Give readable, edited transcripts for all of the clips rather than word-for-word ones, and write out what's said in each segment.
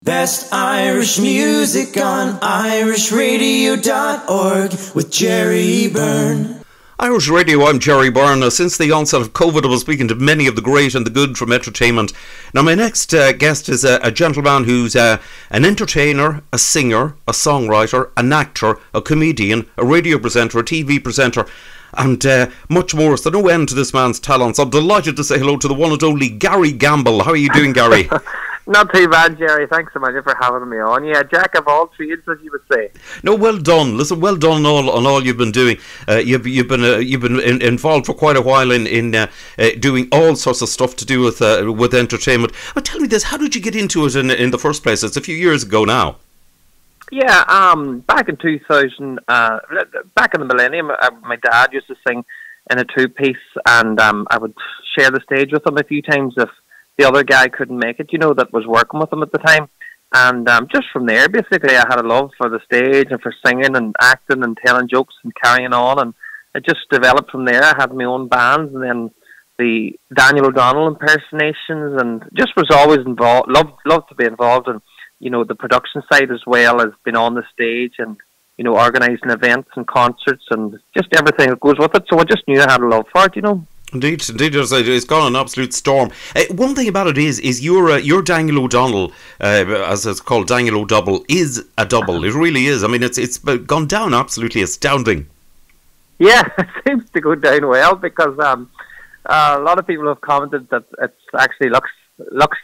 Best Irish music on irishradio.org with Jerry Byrne. Irish Radio, I'm Jerry Byrne. Now, since the onset of COVID, I was speaking to many of the great and the good from entertainment. Now, my next guest is a gentleman who's an entertainer, a singer, a songwriter, an actor, a comedian, a radio presenter, a TV presenter, and much more. So no end to this man's talents. I'm delighted to say hello to the one and only Gary Gamble. How are you doing, Gary? Not too bad, Jerry. Thanks so much for having me on. Yeah, jack of all trades, as you would say. No, well done. Listen, well done on all you've been doing. You've been involved for quite a while in doing all sorts of stuff to do with entertainment. But tell me this: how did you get into it in the first place? It's a few years ago now. Yeah, back in 2000, back in the millennium, my dad used to sing in a two-piece, and I would share the stage with him a few times if the other guy couldn't make it, that was working with him at the time. And just from there, basically, I had a love for the stage and for singing and acting and telling jokes and carrying on. And it just developed from there. I had my own bands, and then the Daniel O'Donnell impersonations, and just was always involved, loved to be involved in, the production side as well as being on the stage and, organising events and concerts and just everything that goes with it. So I just knew I had a love for it, Indeed, it's gone an absolute storm. One thing about it is your Daniel O'Donnell, as it's called, Daniel O'Double, is a double. It really is. I mean, it's gone down absolutely astounding. Yeah, it seems to go down well because a lot of people have commented that it actually looks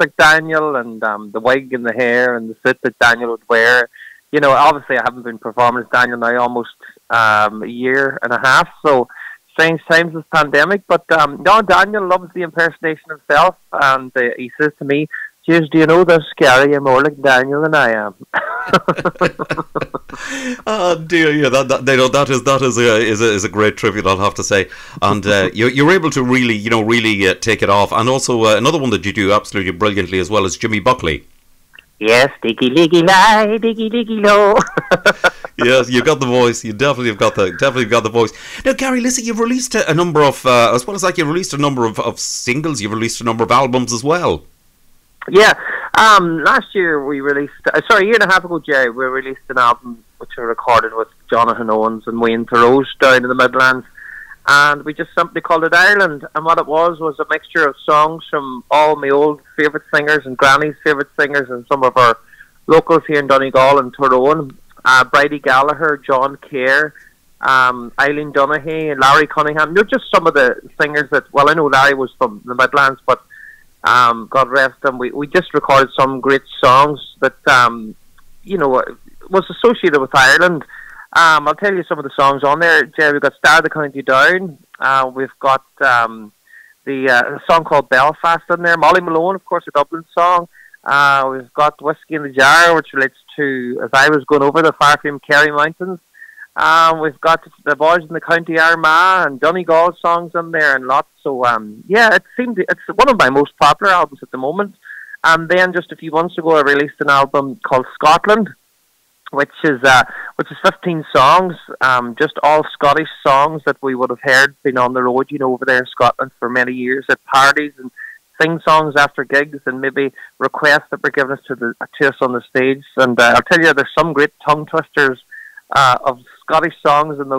like Daniel, and the wig and the hair and the suit that Daniel would wear. Obviously I haven't been performing as Daniel now almost a year and a half, so strange times with pandemic, but no, Daniel loves the impersonation himself, and he says to me, "Cheers, do you know this, Gary? You're more like Daniel than I am." Oh dear, yeah, that is a great tribute, I'll have to say, and you're able to really take it off, and also another one that you do absolutely brilliantly as well is Jimmy Buckley. Yes, diggy liggy lie, diggy liggy low. Yes, you've got the voice. You definitely got the voice. Now, Gary, listen, you've released a number of, as well as that, you've released a number of singles. You've released a number of albums as well. Yeah, last year we released, a year and a half ago, Jerry, we released an album which we recorded with Jonathan Owens and Wayne Thoreau down in the Midlands, and we just simply called it Ireland. And what it was a mixture of songs from all my old favourite singers and Granny's favourite singers and some of our locals here in Donegal and Tyrone. Bridie Gallagher, John Kerr, Eileen Donaghy, and Larry Cunningham. They're just some of the singers that, well, I know Larry was from the Midlands, but God rest him, we just recorded some great songs that, was associated with Ireland. I'll tell you some of the songs on there, Jerry. We've got Star the County Down. We've got the song called Belfast in there. Molly Malone, of course, a Dublin song. We've got Whiskey in the Jar, which relates to As I Was Going Over the Far From Kerry Mountains. We've got The Boys in the County Armagh and Donegal songs in there and lots. So, yeah, it's one of my most popular albums at the moment. And then just a few months ago, I released an album called Scotland, which is 15 songs, just all Scottish songs that we would have heard being on the road, over there in Scotland for many years at parties and sing songs after gigs, and maybe requests that were given to us on the stage. And I'll tell you, there's some great tongue twisters of Scottish songs in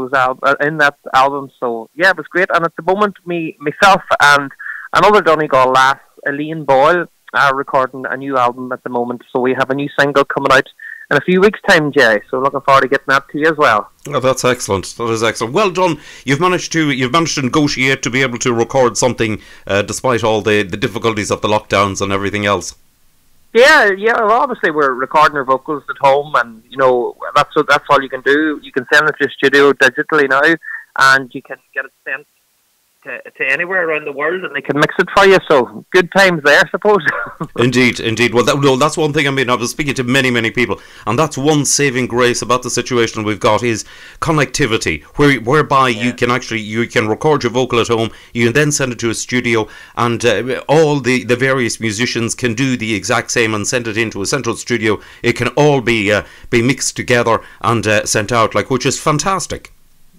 in that album. So yeah, it was great. And at the moment, myself and another Donegal lass, Elaine Boyle, are recording a new album at the moment. So we have a new single coming out in a few weeks' time, Jerry. So looking forward to getting that to you as well. Oh, that's excellent. That is excellent. Well done. You've managed to negotiate to be able to record something despite all the difficulties of the lockdowns and everything else. Yeah. Well, obviously we're recording our vocals at home, and that's all you can do. You can send it to the studio digitally now, and you can get it sent to anywhere around the world, and they can mix it for you. So good times there, I suppose. Indeed. Well, that's one thing. I mean, I was speaking to many people, and that's one saving grace about the situation we've got is connectivity, whereby you can record your vocal at home, you can then send it to a studio, and all the various musicians can do the exact same and send it into a central studio. It can all be mixed together and sent out, which is fantastic.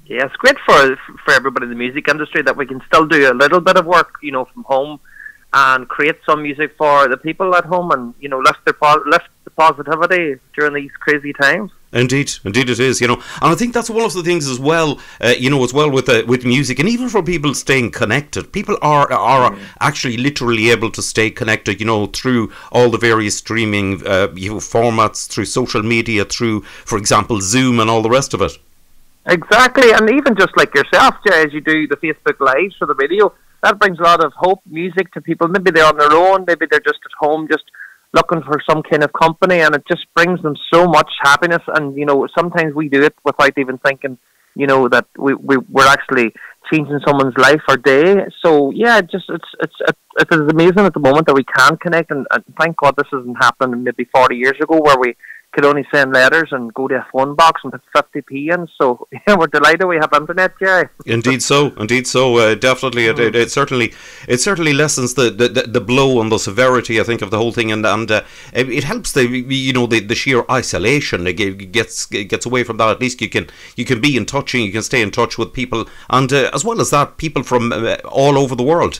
Yeah, it's great for everybody in the music industry that we can still do a little bit of work, from home, and create some music for the people at home, and lift lift the positivity during these crazy times. Indeed it is, and I think that's one of the things as well, with music, and even for people staying connected. People are actually literally able to stay connected, through all the various streaming formats, through social media, through, for example, Zoom and all the rest of it. Exactly, and even just like yourself, Jay, as you do the Facebook Lives for the video, that brings a lot of hope, music to people. Maybe they're on their own, maybe they're just at home, just looking for some kind of company, and it just brings them so much happiness. And sometimes we do it without even thinking that we're actually changing someone's life or day. So yeah, it's amazing at the moment that we can connect, and thank God this isn't happening maybe 40 years ago, where we could only send letters and go to a phone box and put 50p in. So yeah, we're delighted we have internet, Jerry. Indeed so. Definitely, it certainly lessens the blow and the severity, I think, of the whole thing, and it helps the sheer isolation. It gets away from that. At least you can be in touch, and you can stay in touch with people, and as well as that, people from all over the world.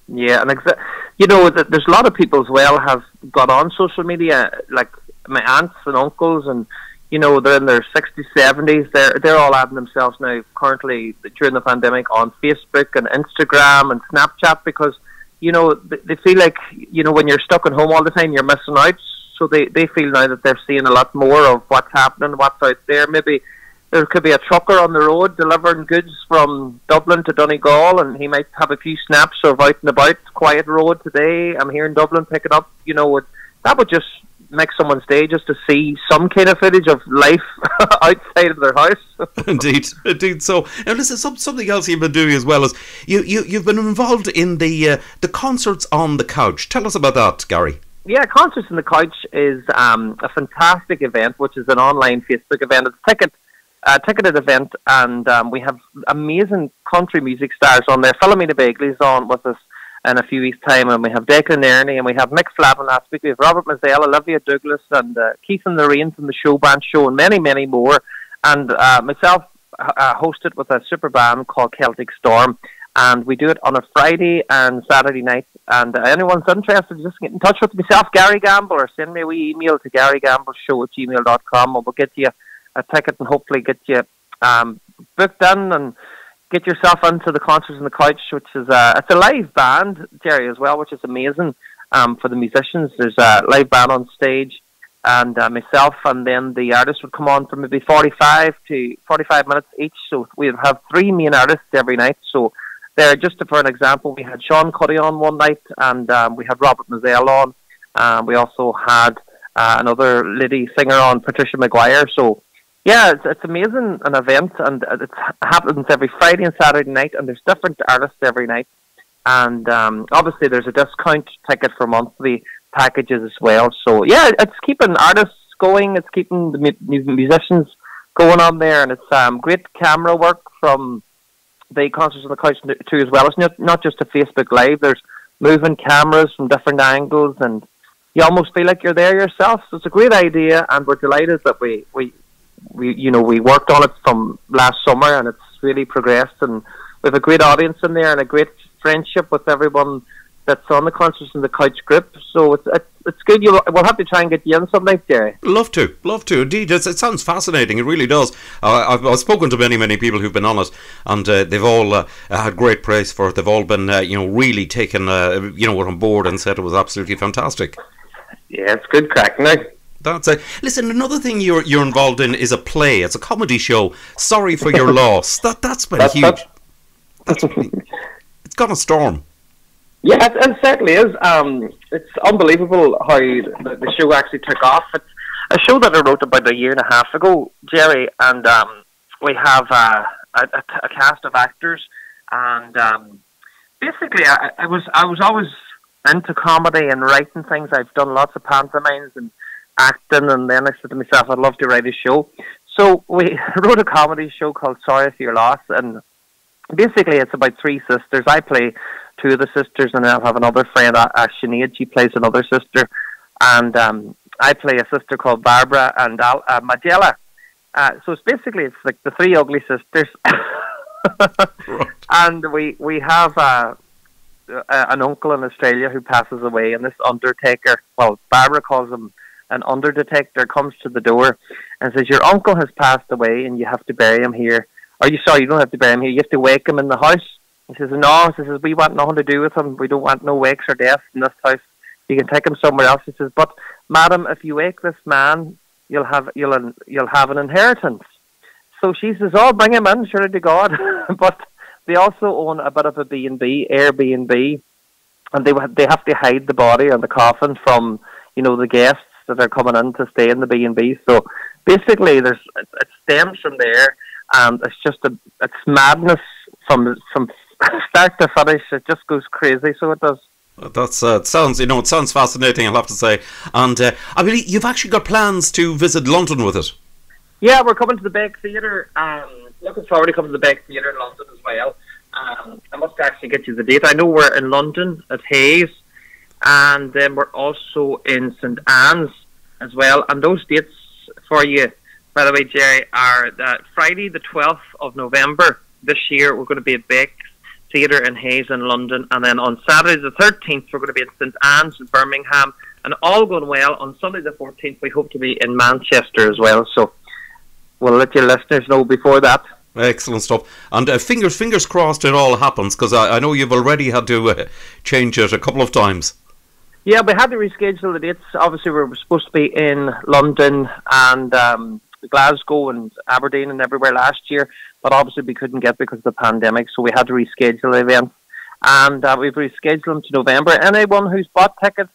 Yeah, and there's a lot of people as well have got on social media, like my aunts and uncles, and they're in their 60s, 70s. They're all adding themselves now currently during the pandemic on Facebook and Instagram and Snapchat, because they feel like when you're stuck at home all the time, you're missing out. So they feel now that they're seeing a lot more of what's happening, what's out there. Maybe there could be a trucker on the road delivering goods from Dublin to Donegal, and he might have a few snaps of out and about, quiet road today, I'm here in Dublin picking up. That would just make someone's day, just to see some kind of footage of life outside of their house. Indeed. So, now listen, something else you've been doing as well is you've been involved in the concerts on the couch. Tell us about that, Gary. Yeah, Concerts on the Couch is a fantastic event, which is an online Facebook event. It's a ticketed event, and we have amazing country music stars on there. Philomena Begley's on with us in a few weeks' time, and we have Declan Ernie, and we have Mick Flavin last week, we have Robert Mazzell, Olivia Douglas, and Keith and Lorraine from the Show Band Show, and many, many more. And myself hosted with a super band called Celtic Storm, and we do it on a Friday and Saturday night. And anyone's interested, just get in touch with myself, Gary Gamble, or send me a wee email to garygambleshow@gmail.com, and we'll get you a ticket and hopefully get you booked in and get yourself into the Concerts on the Couch, which is it's a live band, Jerry, as well, which is amazing for the musicians. There's a live band on stage, and myself, and then the artists would come on for maybe 45 minutes each. So we have 3 main artists every night. So there, just for an example, we had Sean Cuddy on one night, and we had Robert Mazzell on. We also had another lady singer on, Patricia Maguire. So yeah, it's amazing, an event, and it happens every Friday and Saturday night, and there's different artists every night. And obviously there's a discount ticket for monthly packages as well. So yeah, it's keeping artists going, it's keeping the musicians going on there, and it's great camera work from the Concerts on the Couch too as well. It's not just a Facebook Live, there's moving cameras from different angles, and you almost feel like you're there yourself. So it's a great idea, and we're delighted that we worked on it from last summer, and it's really progressed, and we have a great audience in there and a great friendship with everyone that's on the Concerts on the Couch group. So it's good. We'll have to try and get you in someday, Jerry. Love to, indeed. It sounds fascinating. It really does. I've spoken to many people who've been on it, and they've all had great praise for it. They've all been really taken it on board and said it was absolutely fantastic. Yeah, it's good crack now. That's it. Listen, another thing you're involved in is a play. It's a comedy show. Sorry for Your Loss. That's been huge. It's gone a storm. Yeah, it certainly is. It's unbelievable how the show actually took off. It's a show that I wrote about 1.5 years ago, Jerry, and we have a cast of actors, and basically I was always into comedy and writing things. I've done lots of pantomimes and acting, and then I said to myself, I'd love to write a show. So we wrote a comedy show called Sorry for Your Loss, and basically it's about 3 sisters. I play 2 of the sisters, and I'll have another friend, Sinead, she plays another sister, and I play a sister called Barbara and Magella. So it's like the 3 ugly sisters. Right. And we have an uncle in Australia who passes away, and this undertaker, well, Barbara calls him an under-detector, comes to the door and says, your uncle has passed away and you have to bury him here. Or you don't have to bury him here, you have to wake him in the house. He says, no, he says, we want nothing to do with him. We don't want no wakes or deaths in this house. You can take him somewhere else. He says, but madam, if you wake this man, you'll have an inheritance. So she says, oh, bring him in, surely to God. But they also own a bit of a B&B, Airbnb, and they have to hide the body and the coffin from, the guests that are coming in to stay in the B&B. So basically, it stems from there, and it's just it's madness from start to finish. It just goes crazy. So it does. That's it sounds fascinating, I'll have to say. And I believe you've actually got plans to visit London with it. Yeah, we're coming to the Beck Theatre. Looking forward to coming to the Beck Theatre in London as well. I must actually get you the date. I know we're in London at Hayes, and then we're also in St Anne's as well. And those dates for you, by the way, Jerry, are that Friday the 12th of November this year, we're going to be at Beck Theatre in Hayes in London, and then on Saturday the 13th we're going to be at St Anne's in Birmingham, and all going well, on Sunday the 14th we hope to be in Manchester as well. So we'll let your listeners know before that. Excellent stuff. And fingers crossed it all happens, because I know you've already had to change it a couple of times. Yeah, we had to reschedule the dates. Obviously we were supposed to be in London and Glasgow and Aberdeen and everywhere last year, but obviously we couldn't get because of the pandemic, so we had to reschedule the event. And we've rescheduled them to November. Anyone who's bought tickets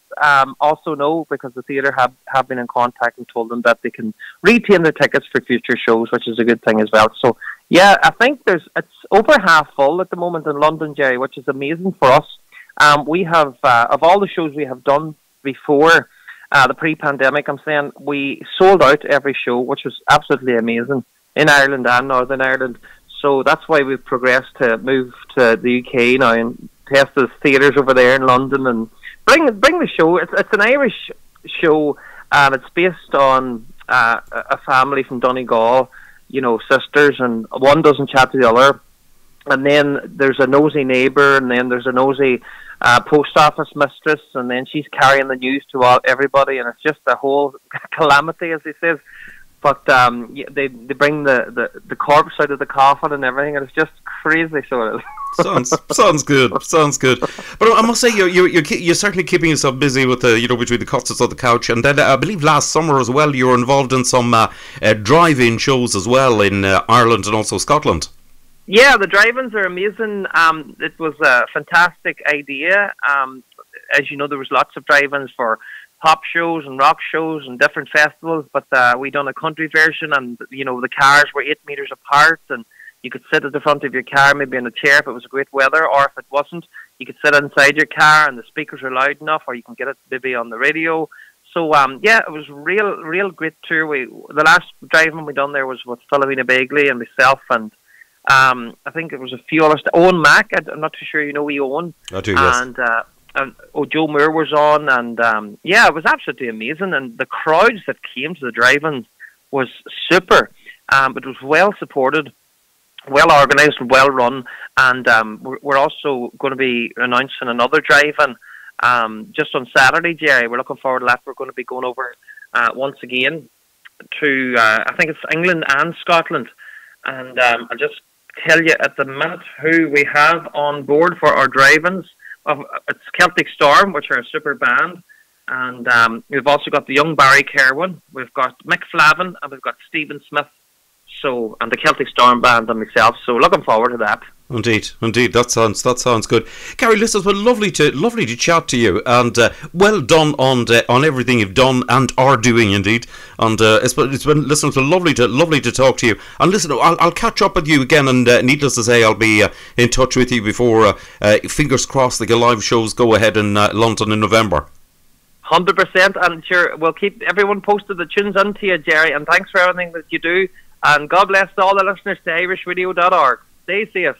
also know, because the theatre have been in contact and told them that they can retain their tickets for future shows, which is a good thing as well. So yeah, I think it's over half full at the moment in London, Jerry, which is amazing for us. We have of all the shows we have done before the pre-pandemic, I'm saying, we sold out every show, which was absolutely amazing in Ireland and Northern Ireland. So that's why we've progressed to move to the UK now and test the theatres over there in London and bring the show. It's an Irish show, and it's based on a family from Donegal, sisters, and one doesn't chat to the other. And then there's a nosy neighbour, and then there's a nosy post office mistress, and then she's carrying the news to everybody, and it's just a whole calamity, as he says. But they bring the corpse out of the coffin and everything, and it's just crazy. So it is. sounds good. But I must say, you're certainly keeping yourself busy with between the cots of the couch, and then I believe last summer as well you were involved in some drive-in shows as well in Ireland and also Scotland. Yeah, the drive-ins are amazing. It was a fantastic idea. As you know, there was lots of drive-ins for pop shows and rock shows and different festivals, but we done a country version, and the cars were 8 meters apart, and you could sit at the front of your car, maybe in a chair if it was great weather, or if it wasn't, you could sit inside your car and the speakers are loud enough, or you can get it maybe on the radio. So yeah, it was real great tour. The last drive-in we done there was with Philomena Bagley and myself, and I think it was a few others. Owen Mack, I'm not too sure we Owen. I do, yes. And Joe Moore was on, and yeah, it was absolutely amazing. And the crowds that came to the drive-ins was super. It was well supported, well organised, well run, and we're also going to be announcing another drive-in just on Saturday, Jerry. We're looking forward to that. We're going to be going over once again to I think it's England and Scotland, and I'll just tell you at the minute who we have on board for our drive-ins. It's Celtic Storm, which are a super band, and we've also got the young Barry Kerwin, we've got Mick Flavin, and we've got Stephen Smith, and the Celtic Storm band and myself. So looking forward to that. Indeed, that sounds good. Gary, listen, it's been lovely to chat to you, and well done on everything you've done and are doing, indeed. And it's been lovely to talk to you. And listen, I'll catch up with you again, and needless to say, I'll be in touch with you before fingers crossed the live shows go ahead in London in November. 100%, and sure, we'll keep everyone posted that tunes into you, Jerry. And thanks for everything that you do. And God bless all the listeners to irishradio.org. Stay safe.